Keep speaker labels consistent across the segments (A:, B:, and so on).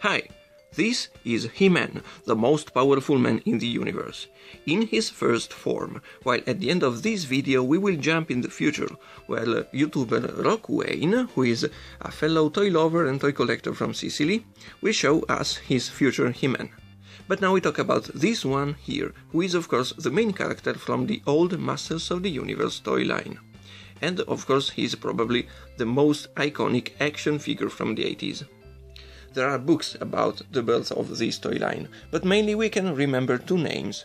A: Hi, this is He-Man, the most powerful man in the universe, in his first form, while at the end of this video we will jump in the future, where YouTuber ROCKWAYN, who is a fellow toy lover and toy collector from Sicily, will show us his future He-Man. But now we talk about this one here, who is of course the main character from the old Masters of the Universe toy line. And of course he is probably the most iconic action figure from the 80s. There are books about the birth of this toy line, but mainly we can remember two names.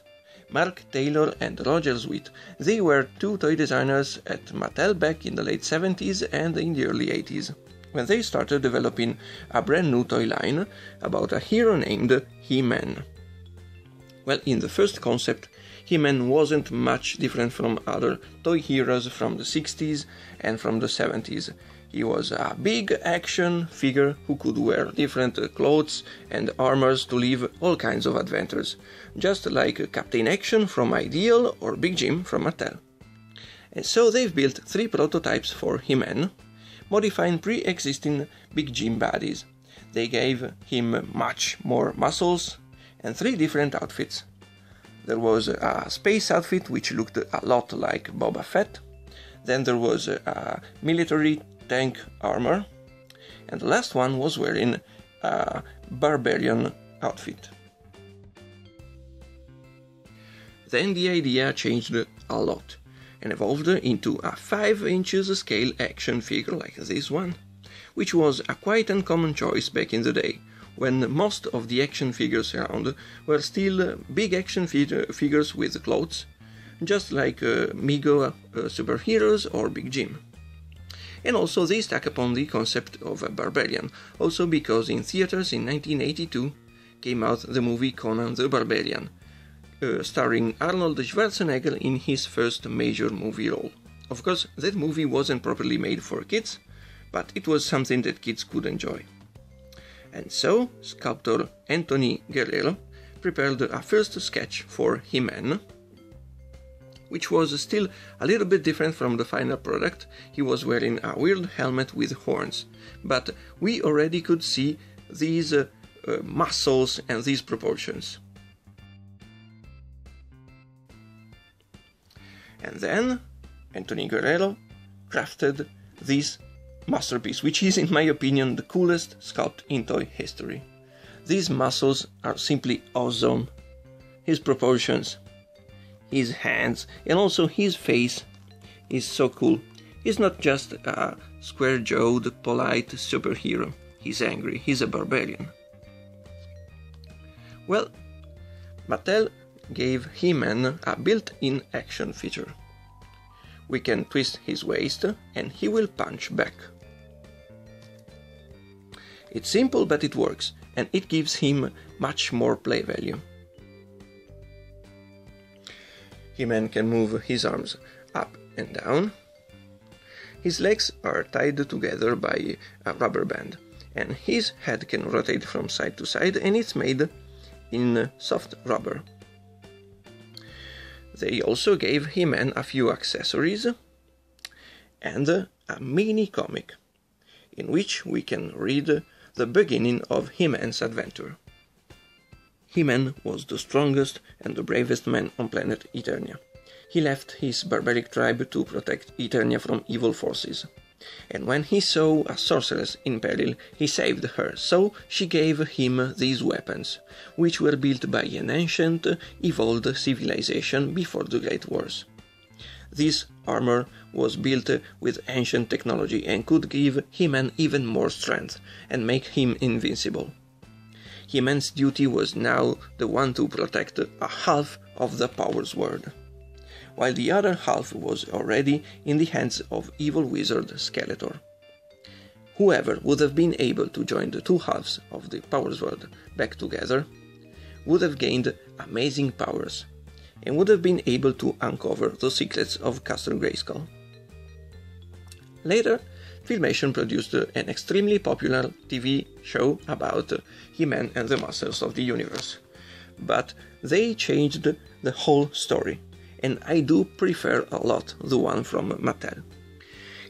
A: Mark Taylor and Roger Sweet. They were two toy designers at Mattel back in the late 70s and in the early 80s, when they started developing a brand new toy line about a hero named He-Man. Well, in the first concept, He-Man wasn't much different from other toy heroes from the 60s and from the 70s. He was a big action figure who could wear different clothes and armors to live all kinds of adventures, just like Captain Action from Ideal or Big Jim from Mattel. And so they've built three prototypes for He-Man, modifying pre-existing Big Jim bodies. They gave him much more muscles and three different outfits. There was a space outfit which looked a lot like Boba Fett, then there was a military tank armor, and the last one was wearing a barbarian outfit. Then the idea changed a lot and evolved into a 5 inches scale action figure like this one, which was a quite uncommon choice back in the day, when most of the action figures around were still big action figures with clothes, just like Mego superheroes or Big Jim. And also they stuck upon the concept of a barbarian, also because in theaters in 1982 came out the movie Conan the Barbarian, starring Arnold Schwarzenegger in his first major movie role. Of course, that movie wasn't properly made for kids, but it was something that kids could enjoy. And so, sculptor Anthony Guerrero prepared a first sketch for He-Man, which was still a little bit different from the final product. He was wearing a weird helmet with horns, but we already could see these muscles and these proportions. And then Anthony Guerrero crafted this masterpiece, which is in my opinion the coolest sculpt in toy history. These muscles are simply awesome. His proportions, his hands, and also his face is so cool. He's not just a square-jawed, polite superhero. He's angry, he's a barbarian. Well, Mattel gave He-Man a built-in action feature. We can twist his waist and he will punch back. It's simple, but it works, and it gives him much more play value. He-Man can move his arms up and down. His legs are tied together by a rubber band, and his head can rotate from side to side, and it's made in soft rubber. They also gave He-Man a few accessories and a mini comic, in which we can read the beginning of He-Man's adventure. He-Man was the strongest and the bravest man on planet Eternia. He left his barbaric tribe to protect Eternia from evil forces, and when he saw a sorceress in peril, he saved her, so she gave him these weapons, which were built by an ancient, evolved civilization before the Great Wars. This armor was built with ancient technology and could give He-Man even more strength and make him invincible. He-Man's duty was now the one to protect a half of the Power Sword, while the other half was already in the hands of evil wizard Skeletor. Whoever would have been able to join the two halves of the Power Sword back together would have gained amazing powers, and would have been able to uncover the secrets of Castle Grayskull. Later, Filmation produced an extremely popular TV show about He-Man and the Masters of the Universe, but they changed the whole story, and I do prefer a lot the one from Mattel.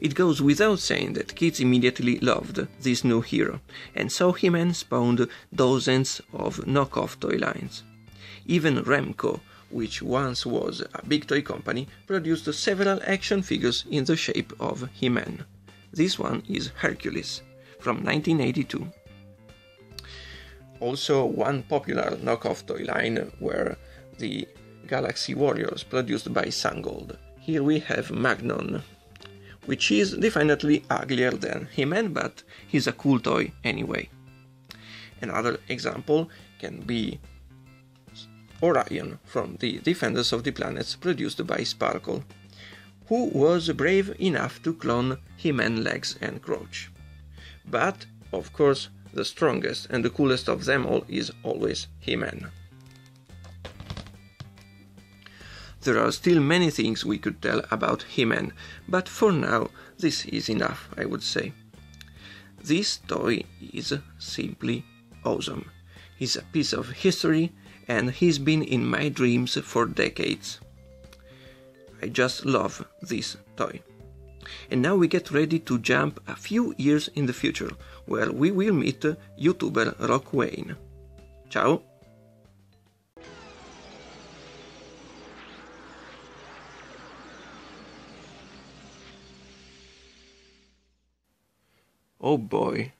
A: It goes without saying that kids immediately loved this new hero, and so He-Man spawned dozens of knockoff toy lines. Even Remco, which once was a big toy company, produced several action figures in the shape of He-Man. This one is Hercules, from 1982. Also, one popular knockoff toy line were the Galaxy Warriors, produced by Sungold. Here we have Magnon, which is definitely uglier than He-Man, but he's a cool toy anyway. Another example can be Orion from the Defenders of the Planets, produced by Sparkle, who was brave enough to clone He-Man legs and crotch. But, of course, the strongest and the coolest of them all is always He-Man. There are still many things we could tell about He-Man, but for now this is enough, I would say. This toy is simply awesome. He's a piece of history, and he's been in my dreams for decades. I just love this toy. And now we get ready to jump a few years in the future, where we will meet YouTuber ROCKWAYN. Ciao! Oh boy,